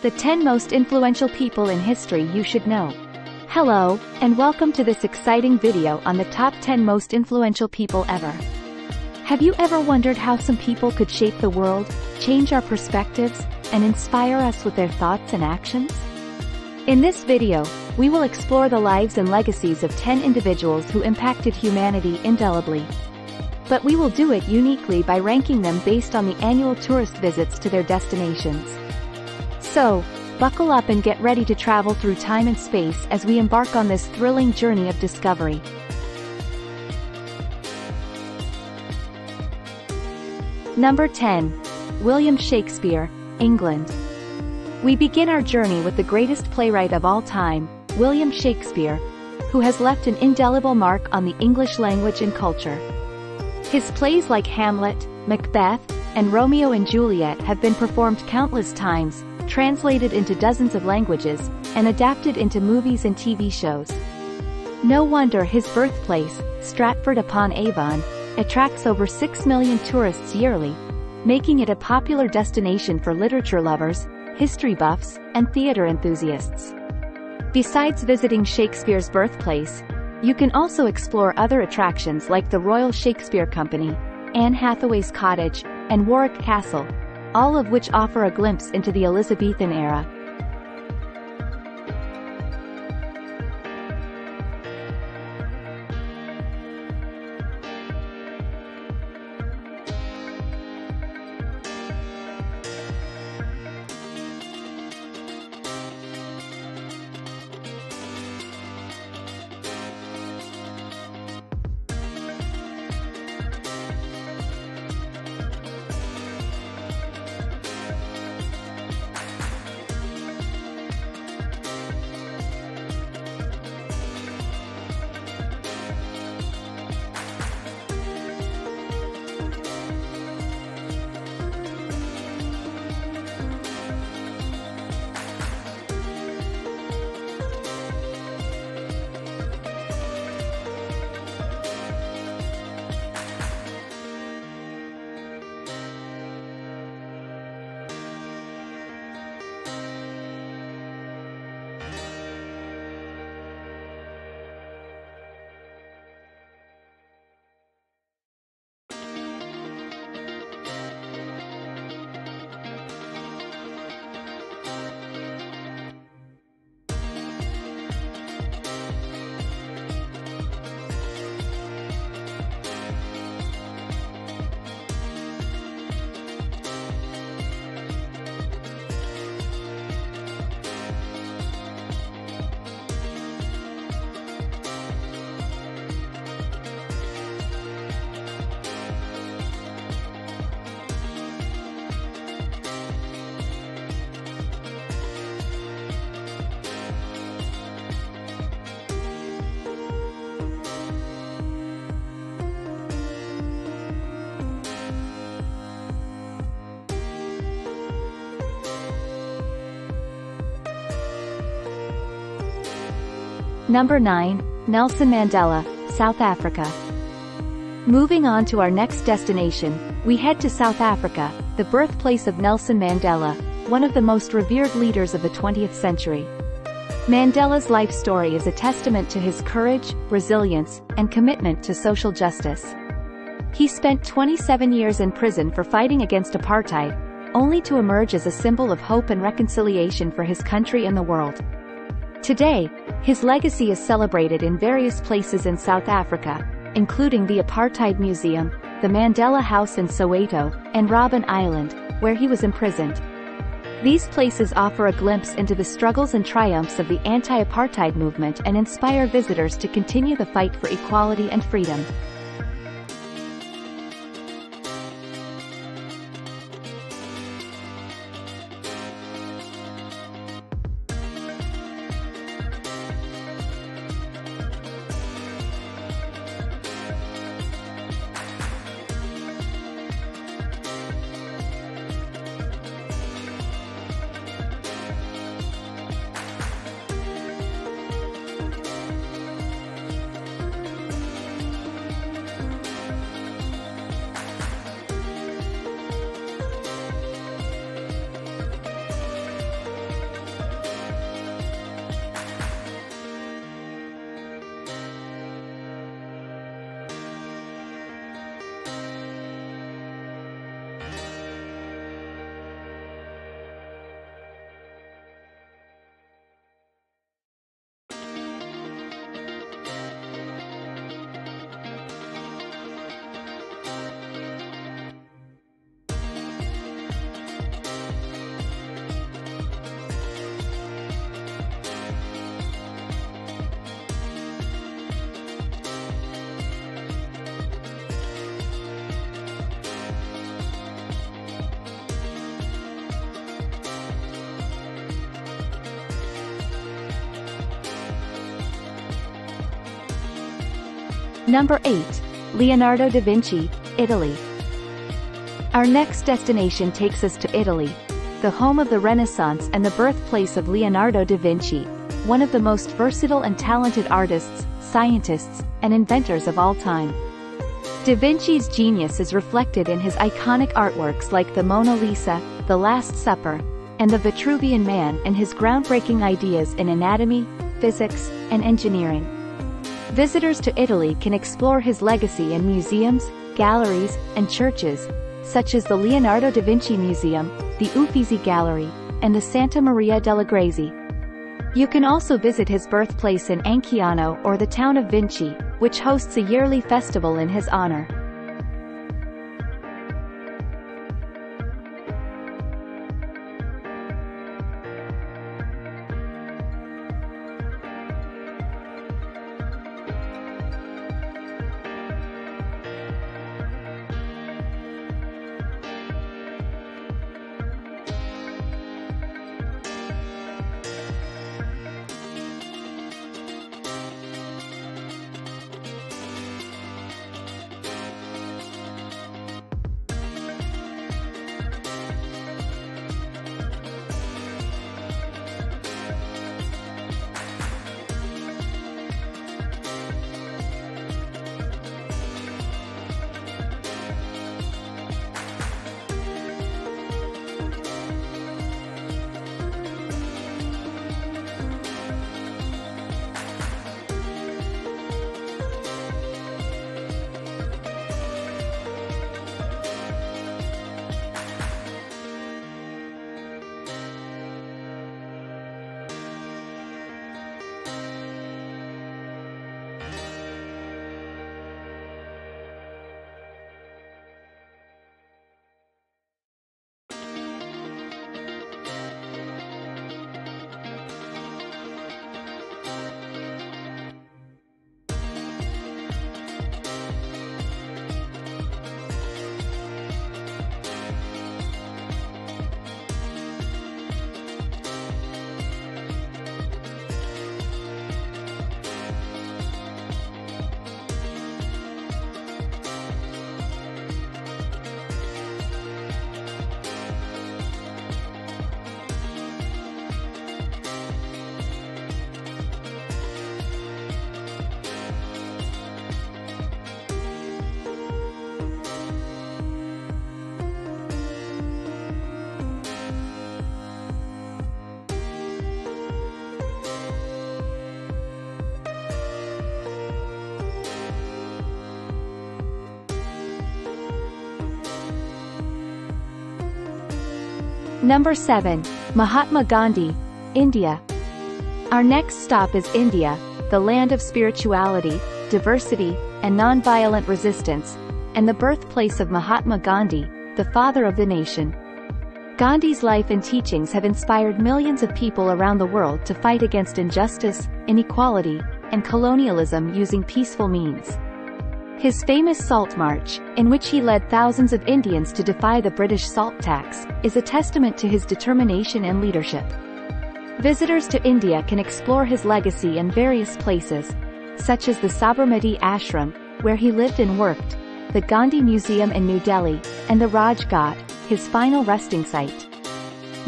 The 10 most influential people in history you should know. Hello, and welcome to this exciting video on the top 10 most influential people ever. Have you ever wondered how some people could shape the world, change our perspectives, and inspire us with their thoughts and actions? In this video, we will explore the lives and legacies of 10 individuals who impacted humanity indelibly. But we will do it uniquely by ranking them based on the annual tourist visits to their destinations. So, buckle up and get ready to travel through time and space as we embark on this thrilling journey of discovery. Number 10. William Shakespeare, England. We begin our journey with the greatest playwright of all time, William Shakespeare, who has left an indelible mark on the English language and culture. His plays like Hamlet, Macbeth, and Romeo and Juliet have been performed countless times, translated into dozens of languages, and adapted into movies and TV shows. No wonder his birthplace, Stratford-upon-Avon, attracts over 6 million tourists yearly, making it a popular destination for literature lovers, history buffs, and theater enthusiasts. Besides visiting Shakespeare's birthplace, you can also explore other attractions like the Royal Shakespeare Company, Anne Hathaway's Cottage, and Warwick Castle, all of which offer a glimpse into the Elizabethan era. Number 9. Nelson Mandela, South Africa. Moving on to our next destination, we head to South Africa, the birthplace of Nelson Mandela, one of the most revered leaders of the 20th century. Mandela's life story is a testament to his courage, resilience, and commitment to social justice. He spent 27 years in prison for fighting against apartheid, only to emerge as a symbol of hope and reconciliation for his country and the world. Today, his legacy is celebrated in various places in South Africa, including the Apartheid Museum, the Mandela House in Soweto, and Robben Island, where he was imprisoned. These places offer a glimpse into the struggles and triumphs of the anti-apartheid movement and inspire visitors to continue the fight for equality and freedom. Number 8. Leonardo da Vinci, Italy. Our next destination takes us to Italy, the home of the Renaissance and the birthplace of Leonardo da Vinci, one of the most versatile and talented artists, scientists, and inventors of all time. Da Vinci's genius is reflected in his iconic artworks like the Mona Lisa, The Last Supper, and the Vitruvian Man, and his groundbreaking ideas in anatomy, physics, and engineering. Visitors to Italy can explore his legacy in museums, galleries, and churches, such as the Leonardo da Vinci Museum, the Uffizi Gallery, and the Santa Maria delle Grazie. You can also visit his birthplace in Anciano or the town of Vinci, which hosts a yearly festival in his honor. Number 7. Mahatma Gandhi, India. Our next stop is India, the land of spirituality, diversity, and non-violent resistance, and the birthplace of Mahatma Gandhi, the father of the nation. Gandhi's life and teachings have inspired millions of people around the world to fight against injustice, inequality, and colonialism using peaceful means. His famous Salt March, in which he led thousands of Indians to defy the British salt tax, is a testament to his determination and leadership. Visitors to India can explore his legacy in various places, such as the Sabarmati Ashram, where he lived and worked, the Gandhi Museum in New Delhi, and the Raj Ghat, his final resting site.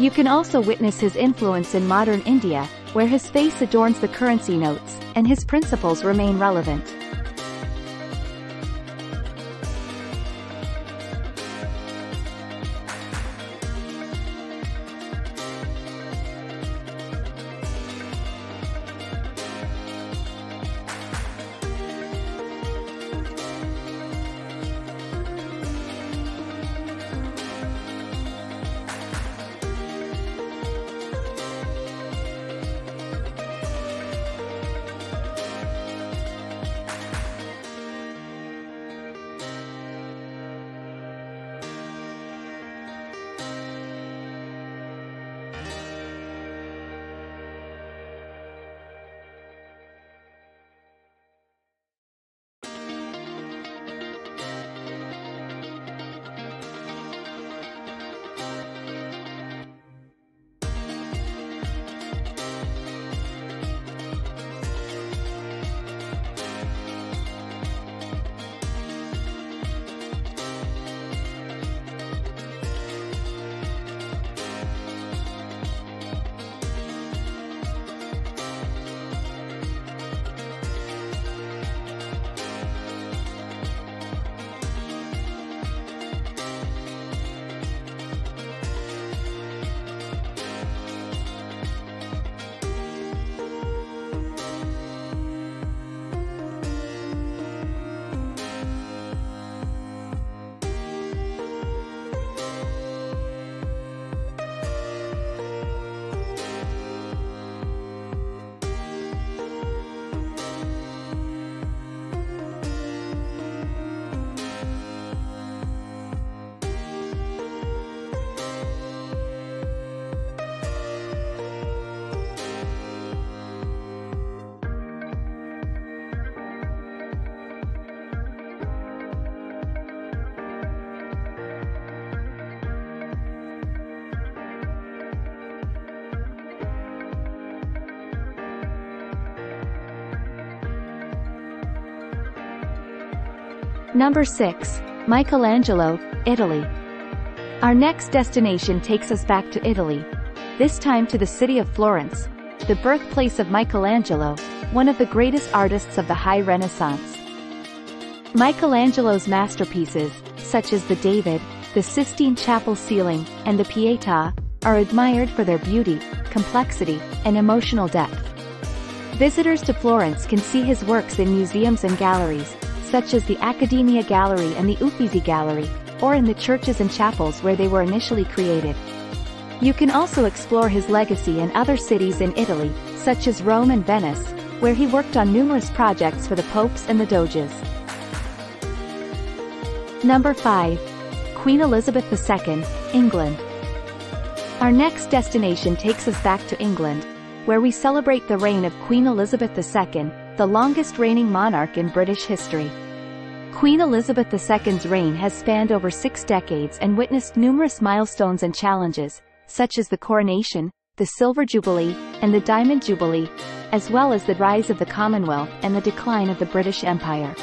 You can also witness his influence in modern India, where his face adorns the currency notes, and his principles remain relevant. Number 6. Michelangelo, Italy. Our next destination takes us back to Italy, this time to the city of Florence, the birthplace of Michelangelo, one of the greatest artists of the High Renaissance. Michelangelo's masterpieces, such as the David, the Sistine Chapel ceiling, and the Pietà, are admired for their beauty, complexity, and emotional depth. Visitors to Florence can see his works in museums and galleries, such as the Accademia Gallery and the Uffizi Gallery, or in the churches and chapels where they were initially created. You can also explore his legacy in other cities in Italy, such as Rome and Venice, where he worked on numerous projects for the popes and the doges. Number 5. Queen Elizabeth II, England. Our next destination takes us back to England, where we celebrate the reign of Queen Elizabeth II, the longest reigning monarch in British history. Queen Elizabeth II's reign has spanned over 6 decades and witnessed numerous milestones and challenges, such as the coronation, the Silver Jubilee, and the Diamond Jubilee, as well as the rise of the Commonwealth and the decline of the British Empire.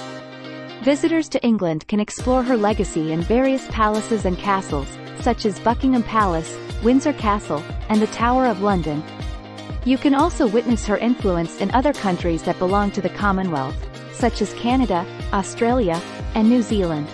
Visitors to England can explore her legacy in various palaces and castles, such as Buckingham Palace, Windsor Castle, and the Tower of London. You can also witness her influence in other countries that belong to the Commonwealth, such as Canada, Australia, and New Zealand.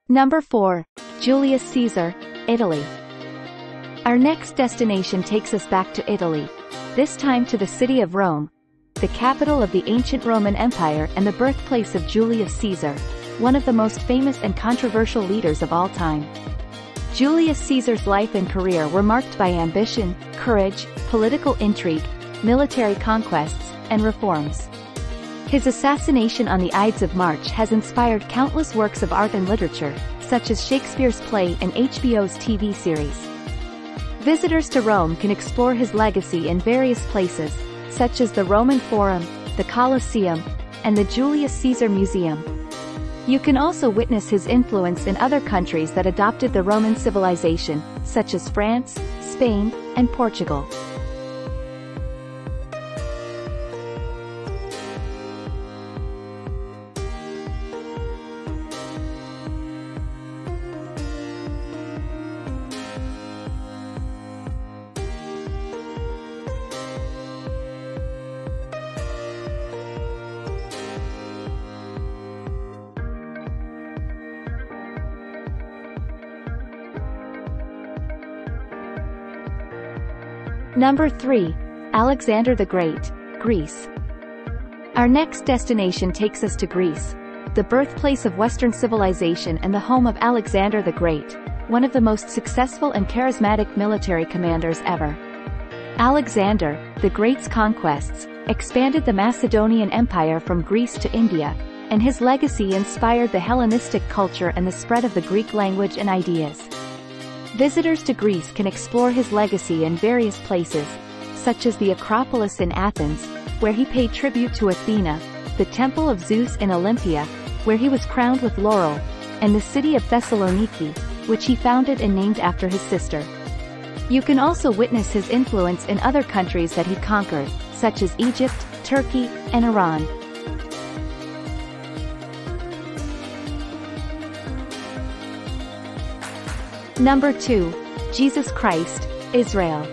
Number 4. Julius Caesar, Italy. Our next destination takes us back to Italy, this time to the city of Rome, the capital of the ancient Roman Empire and the birthplace of Julius Caesar, one of the most famous and controversial leaders of all time. Julius Caesar's life and career were marked by ambition, courage, political intrigue, military conquests, and reforms. His assassination on the Ides of March has inspired countless works of art and literature, such as Shakespeare's play and HBO's TV series. Visitors to Rome can explore his legacy in various places, such as the Roman Forum, the Colosseum, and the Julius Caesar Museum. You can also witness his influence in other countries that adopted the Roman civilization, such as France, Spain, and Portugal. Number 3. Alexander the Great, Greece. Our next destination takes us to Greece, the birthplace of Western civilization and the home of Alexander the Great, one of the most successful and charismatic military commanders ever. Alexander, the Great's conquests, expanded the Macedonian Empire from Greece to India, and his legacy inspired the Hellenistic culture and the spread of the Greek language and ideas. Visitors to Greece can explore his legacy in various places, such as the Acropolis in Athens, where he paid tribute to Athena, the Temple of Zeus in Olympia, where he was crowned with laurel, and the city of Thessaloniki, which he founded and named after his sister. You can also witness his influence in other countries that he conquered, such as Egypt, Turkey, and Iran. Number 2. Jesus Christ, Israel.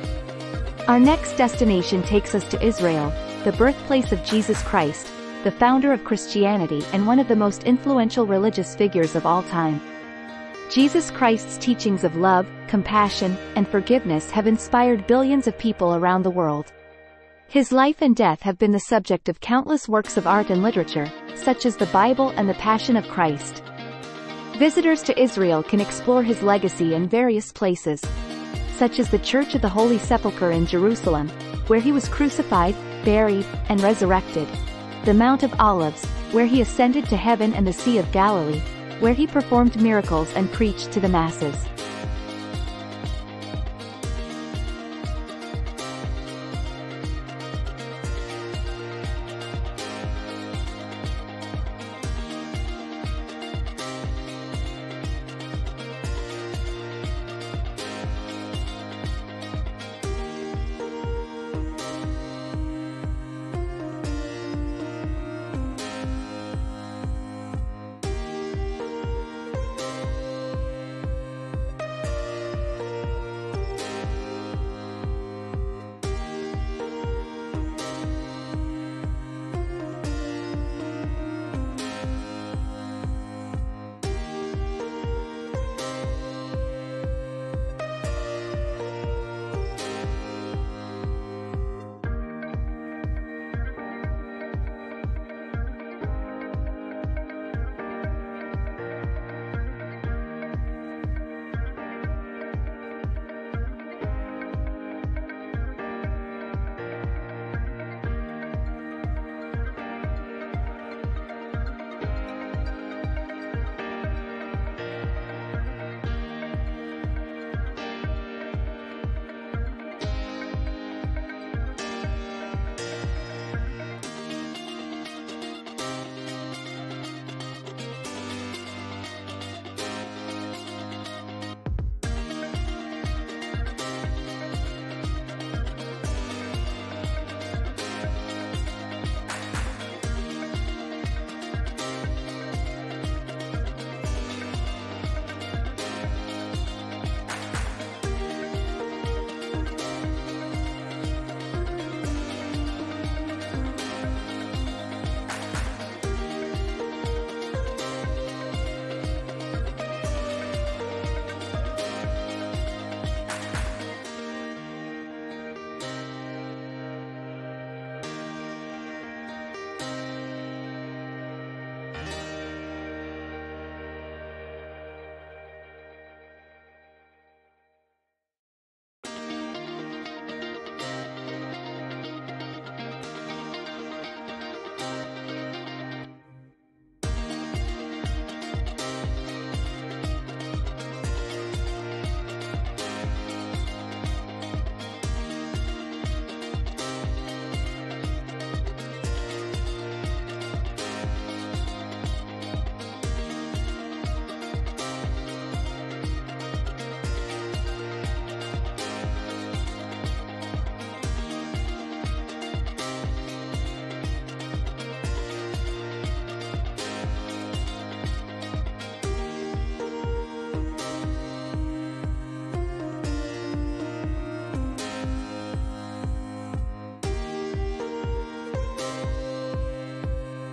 Our next destination takes us to Israel, the birthplace of Jesus Christ, the founder of Christianity and one of the most influential religious figures of all time. Jesus Christ's teachings of love, compassion, and forgiveness have inspired billions of people around the world. His life and death have been the subject of countless works of art and literature, such as the Bible and the Passion of Christ. Visitors to Israel can explore his legacy in various places, such as the Church of the Holy Sepulchre in Jerusalem, where he was crucified, buried, and resurrected, the Mount of Olives, where he ascended to heaven, and the Sea of Galilee, where he performed miracles and preached to the masses.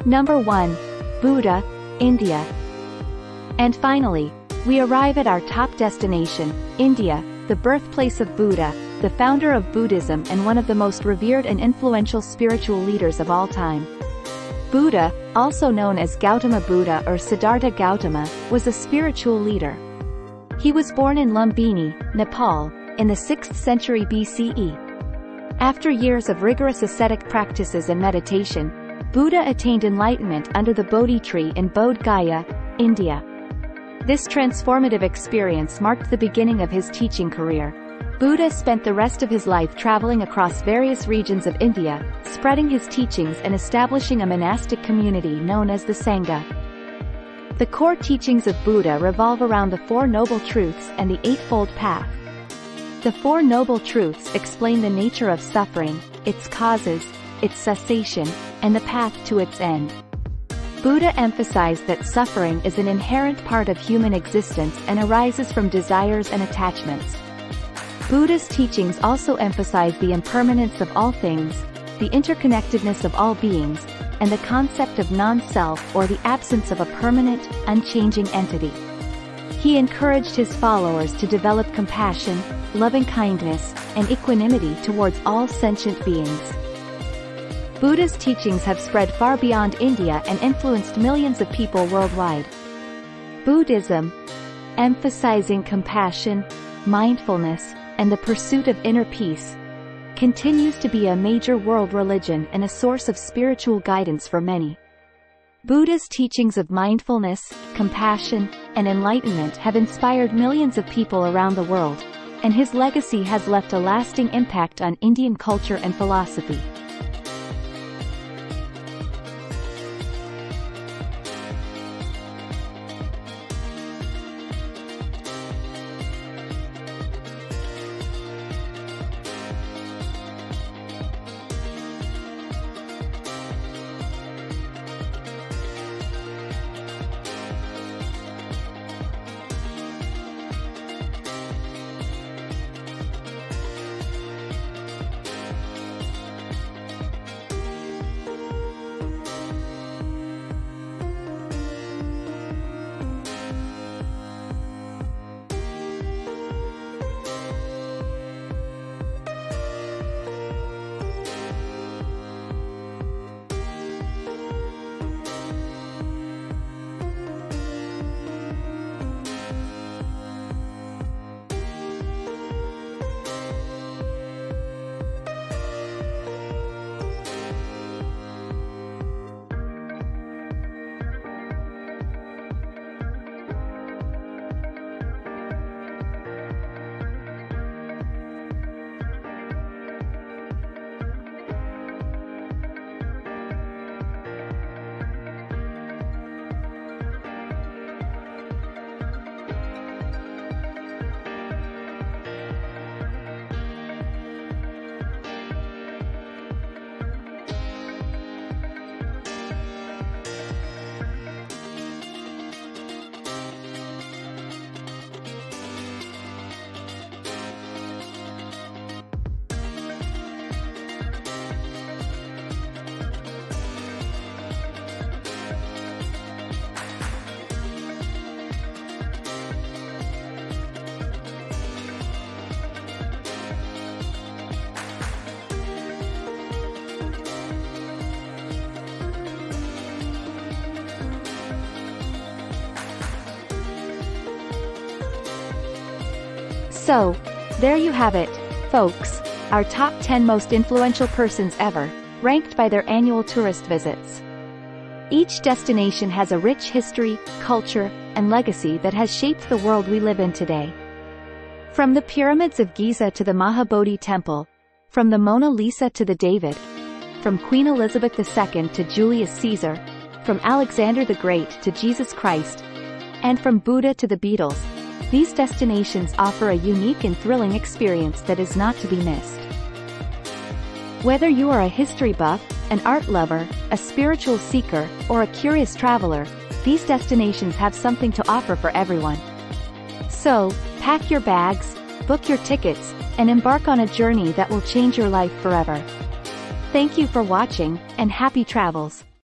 Number 1. Buddha, India. And finally, we arrive at our top destination, India, the birthplace of Buddha, the founder of Buddhism and one of the most revered and influential spiritual leaders of all time. Buddha, also known as Gautama Buddha or Siddhartha Gautama, was a spiritual leader. He was born in Lumbini, Nepal, in the 6th century BCE. After years of rigorous ascetic practices and meditation, Buddha attained enlightenment under the Bodhi tree in Bodh Gaya, India. This transformative experience marked the beginning of his teaching career. Buddha spent the rest of his life traveling across various regions of India, spreading his teachings and establishing a monastic community known as the Sangha. The core teachings of Buddha revolve around the Four Noble Truths and the Eightfold Path. The Four Noble Truths explain the nature of suffering, its causes, its cessation, and the path to its end. Buddha emphasized that suffering is an inherent part of human existence and arises from desires and attachments. Buddha's teachings also emphasize the impermanence of all things, the interconnectedness of all beings, and the concept of non-self or the absence of a permanent, unchanging entity. He encouraged his followers to develop compassion, loving-kindness, and equanimity towards all sentient beings. Buddha's teachings have spread far beyond India and influenced millions of people worldwide. Buddhism, emphasizing compassion, mindfulness, and the pursuit of inner peace, continues to be a major world religion and a source of spiritual guidance for many. Buddha's teachings of mindfulness, compassion, and enlightenment have inspired millions of people around the world, and his legacy has left a lasting impact on Indian culture and philosophy. So, there you have it, folks, our top 10 most influential persons ever, ranked by their annual tourist visits. Each destination has a rich history, culture, and legacy that has shaped the world we live in today. From the pyramids of Giza to the Mahabodhi Temple, from the Mona Lisa to the David, from Queen Elizabeth II to Julius Caesar, from Alexander the Great to Jesus Christ, and from Buddha to the Beatles, these destinations offer a unique and thrilling experience that is not to be missed. Whether you are a history buff, an art lover, a spiritual seeker, or a curious traveler, these destinations have something to offer for everyone. So, pack your bags, book your tickets, and embark on a journey that will change your life forever. Thank you for watching, and happy travels.